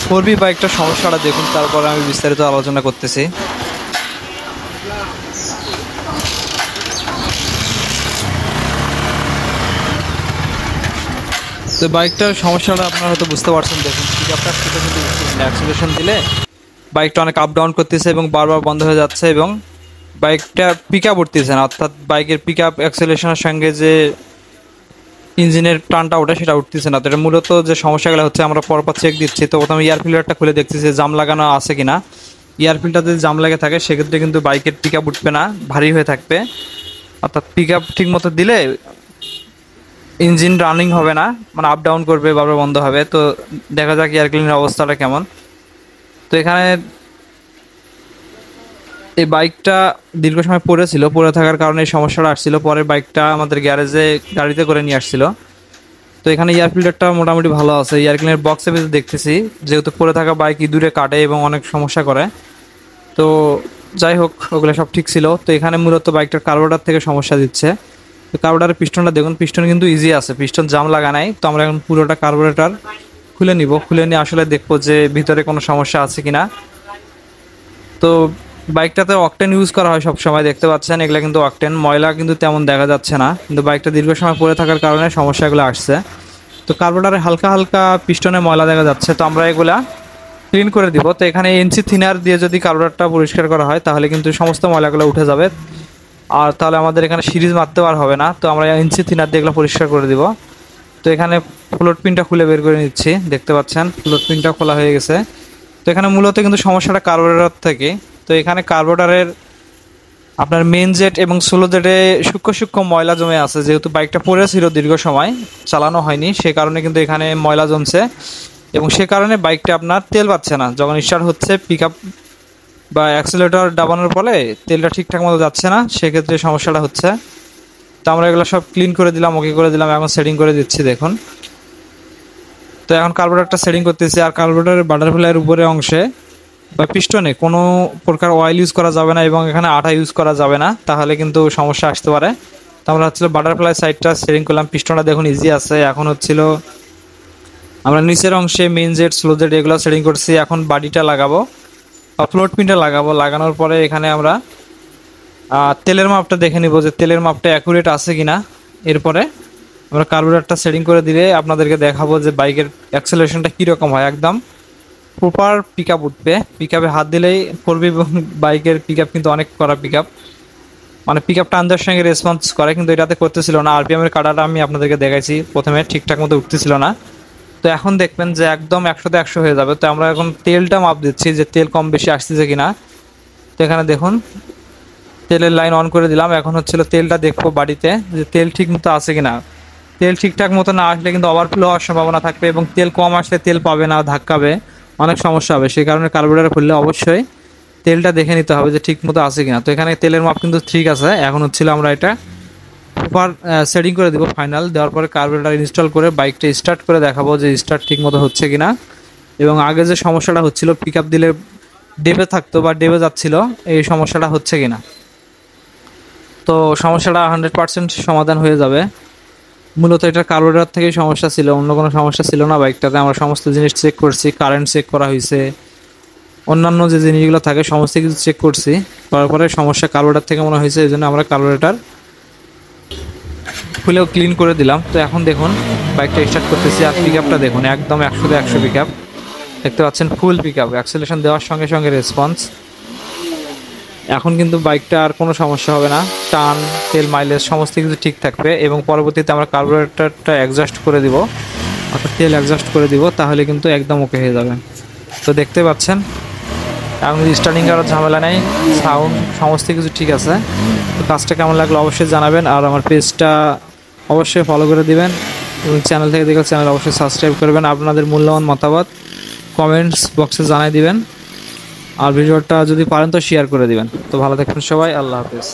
4B বাইকটার সমস্যাটা দেখুন, তারপরে আমি বিস্তারিত আলোচনা করতেছি। তো বাইকটার সমস্যাটা আপনারা হয়তো বুঝতে পারছেন। দেখুন পিকআপটা সেটা কিন্তু অ্যাক্সিলারেশন দিলে বাইকটা অনেক আপ ডাউন করতেছে এবং বারবার বন্ধ হয়ে যাচ্ছে, এবং বাইকটা পিকআপ উঠতেছে না, অর্থাৎ বাইকের পিকআপ অ্যাক্সিলারেশনের সঙ্গে যে ইঞ্জিনের টানটা ওঠে সেটা উঠতেছে না। তো এটা মূলত যে সমস্যাগুলো হচ্ছে, আমরা পরপর চেক দিচ্ছি। তো প্রথমে এয়ার ফিল্টারটা খুলে দেখতেছি জাম লাগানো আছে কিনা। এয়ার ফিল্টার যদি জাম লাগে থাকে সেক্ষেত্রে কিন্তু বাইকের পিকআপ উঠবে না, ভারী হয়ে থাকবে। অর্থাৎ পিকআপ ঠিক মতো দিলে ইঞ্জিন রানিং হবে না, মানে আপ ডাউন করবে, বারবার বন্ধ হবে। তো দেখা যাক এয়ার ক্লিনের অবস্থাটা কেমন। তো এখানে এই বাইকটা দীর্ঘ সময় পড়ে থাকার কারণে এই সমস্যাটা আসছিল। পরে বাইকটা আমাদের গ্যারেজে গাড়িতে করে নিয়ে আসছিল। তো এখানে এয়ার ফিল্টারটা মোটামুটি ভালো আছে। এয়ার ক্লিনের বক্সে বেশি দেখতেছি, যেহেতু পড়ে থাকা বাইক ইঁদুরে কাটে এবং অনেক সমস্যা করে। তো যাই হোক, ওগুলো সব ঠিক ছিল। তো এখানে মূলত বাইকটার কার্বোরেটর থেকে সমস্যা দিচ্ছে। তো কার্বোরেটরের পিস্টনটা দেখুন, পিস্টন কিন্তু ইজি আছে, পিস্টন জাম লাগা নাই। তো আমরা এখন পুরোটা কার্বোরেটর খুলে নিব, খুলে নিয়ে আসলে দেখবো যে ভিতরে কোনো সমস্যা আছে কিনা। তো বাইকটাতে অকটেন ইউজ করা হয় সব সময়, দেখতে পাচ্ছেন এগুলা কিন্তু অকটেন। ময়লা কিন্তু তেমন দেখা যাচ্ছে না, কিন্তু বাইকটা দীর্ঘ সময় পড়ে থাকার কারণে সমস্যাগুলো আসছে। তো কার্বোরেটরে হালকা হালকা পিস্টনে ময়লা দেখা যাচ্ছে, তো আমরা এগুলা ক্লিন করে দিব। তো এখানে এনসি থিনার দিয়ে যদি কার্বোরেটরটা পরিষ্কার করা হয় তাহলে কিন্তু সমস্ত ময়লাগুলো উঠে যাবে, আর তাহলে আমাদের এখানে সিরিজ মারতেও আর হবে না। তো আমরা এনসি থিনার দিয়ে এগুলো পরিষ্কার করে দিব। তো এখানে ফ্লোট পিনটা খুলে বের করে নিচ্ছি, দেখতে পাচ্ছেন ফ্লোট পিনটা খোলা হয়ে গেছে। তো এখানে মূলত কিন্তু সমস্যাটা কার্বোরেটর থেকে। তো এখানে কার্বোরেটরের আপনার মেন জেট এবং সোলো জেটে সূক্ষ্ম সূক্ষ্ম ময়লা জমে আছে, যেহেতু বাইকটা পড়েছিল দীর্ঘ সময় চালানো হয়নি, সে কারণে কিন্তু এখানে ময়লা জমছে, এবং সে কারণে বাইকটা আপনার তেল পাচ্ছে না। যখন স্টার্ট হচ্ছে পিকআপ বা অ্যাক্সিলারেটর দাবানোর ফলে তেলটা ঠিকঠাক মতো যাচ্ছে না, সেক্ষেত্রে সমস্যাটা হচ্ছে। তো আমরা এগুলো সব ক্লিন করে দিলাম, ওকে করে দিলাম, এখন সেটিং করে দিচ্ছি দেখুন। তো এখন কার্বোরেটরটা সেটিং করতেছি। আর কার্বোরেটরের বাটারফ্লাইয়ের উপরে অংশে বা পিস্টনে কোনো প্রকার অয়েল ইউজ করা যাবে না, এবং এখানে আঠা ইউজ করা যাবে না, তাহলে কিন্তু সমস্যা আসতে পারে। তো আমরা হচ্ছিল বাটারফ্লাই সাইডটা সেটিং করলাম। পিস্টনটা দেখুন ইজি আছে। এখন হচ্ছিল আমরা নিচের অংশে মেন জেট, স্লো জেট এগুলো সেটিং করছি। এখন বাডিটা লাগাবো বা ফ্লোট পিনটা লাগাবো। লাগানোর পরে এখানে আমরা তেলের মাপটা দেখে নিব যে তেলের মাপটা অ্যাকুরেট আছে কিনা। এরপরে আমরা কার্বোরেটরটা সেটিং করে দিলে আপনাদেরকে দেখাবো যে বাইকের অ্যাক্সেলারেশনটা কীরকম হয়। একদম প্রপার পিকআপ উঠবে। পিকআপে হাত দিলেই 4B বাইকের পিকআপ কিন্তু অনেক করা পিকআপ, মানে পিকআপ টান দেওয়ার সঙ্গে রেসপন্স করে, কিন্তু এটাতে করতেছিল না। আরপিএমের কাটাটা আমি আপনাদেরকে দেখাইছি, প্রথমে ঠিকঠাক মতো উঠতেছিল না। তো এখন দেখবেন যে একদম 100তে 100 হয়ে যাবে। তো আমরা এখন তেলটা মাপ দিচ্ছি যে তেল কম বেশি আসতেছে কিনা। তো এখানে দেখুন তেলের লাইন অন করে দিলাম। এখন হচ্ছিল তেলটা দেখবো বাড়িতে যে তেল ঠিক মতো আছে কিনা। তেল ঠিকঠাক মতো না আসলে কিন্তু ওভারফ্লো হওয়ার সম্ভাবনা থাকবে, এবং তেল কম আসলে তেল পাবে না, ধাক্কাবে, অনেক সমস্যা হবে। সেই কারণে কার্বোরেটর খুললে অবশ্যই তেলটা দেখে নিতে হবে যে ঠিক মতো আছে কিনা। তো এখানে তেলের মাপ কিন্তু ঠিক আছে। এখন হচ্ছিল আমরা এটা প্রপার সেটিং করে দিব। ফাইনাল দেওয়ার পরে কার্বোরেটর ইনস্টল করে বাইকটা স্টার্ট করে দেখাবো যে স্টার্ট ঠিক মতো হচ্ছে কিনা, এবং আগে যে সমস্যাটা হচ্ছিল পিকআপ দিলে ডেবে থাকতো বা ডেবে যাচ্ছিল, এই সমস্যাটা হচ্ছে কিনা। তো সমস্যাটা 100% সমাধান হয়ে যাবে। মূলত এটা কার্বোরেটর থেকেই সমস্যা ছিল, অন্য কোনো সমস্যা ছিল না। বাইকটাতে আমরা সমস্ত জিনিস চেক করছি, কারেন্ট চেক করা হয়েছে, অন্যান্য যে জিনিসগুলো থাকে সমস্ত কিছু চেক করছি। তারপরে সমস্যা কার্বোরেটর থেকে মনে হয়েছে, এই জন্য আমরা কার্বোরেটর খুলেও ক্লিন করে দিলাম। তো এখন দেখুন বাইকটা স্টার্ট করতেছি, আর পিকআপটা দেখুন একদম 100তে 100 পিকআপ, দেখতে পাচ্ছেন ফুল পিকআপ, অ্যাক্সেলারেশন দেওয়ার সঙ্গে সঙ্গে রেসপন্স। এখন কিন্তু বাইকটা আর কোনো সমস্যা হবে না, টান, তেল, মাইলেজ সমস্ত কিছু ঠিক থাকবে। এবং পরবর্তীতে আমরা কার্বোরেটরটা অ্যাডজাস্ট করে দিব, অর্থাৎ তেল অ্যাডজাস্ট করে দিব, তাহলে কিন্তু একদম ওকে হয়ে যাবে। তো দেখতে পাচ্ছেন এখন স্টার্টিং করার ঝামেলা নেই, সাউন্ড সমস্ত কিছু ঠিক আছে। তো কাজটা কেমন লাগলো অবশ্যই জানাবেন, আর আমার পেজটা অবশ্যই ফলো করে দিবেন, এবং চ্যানেল থেকে দেখলে চ্যানেল অবশ্যই সাবস্ক্রাইব করবেন। আপনাদের মূল্যবান মতামত কমেন্টস বক্সে জানাই দিবেন, আর ভিডিওটা যদি পারেন তো শেয়ার করে দিবেন। তো ভালো থাকবেন সবাই, আল্লাহ হাফেজ।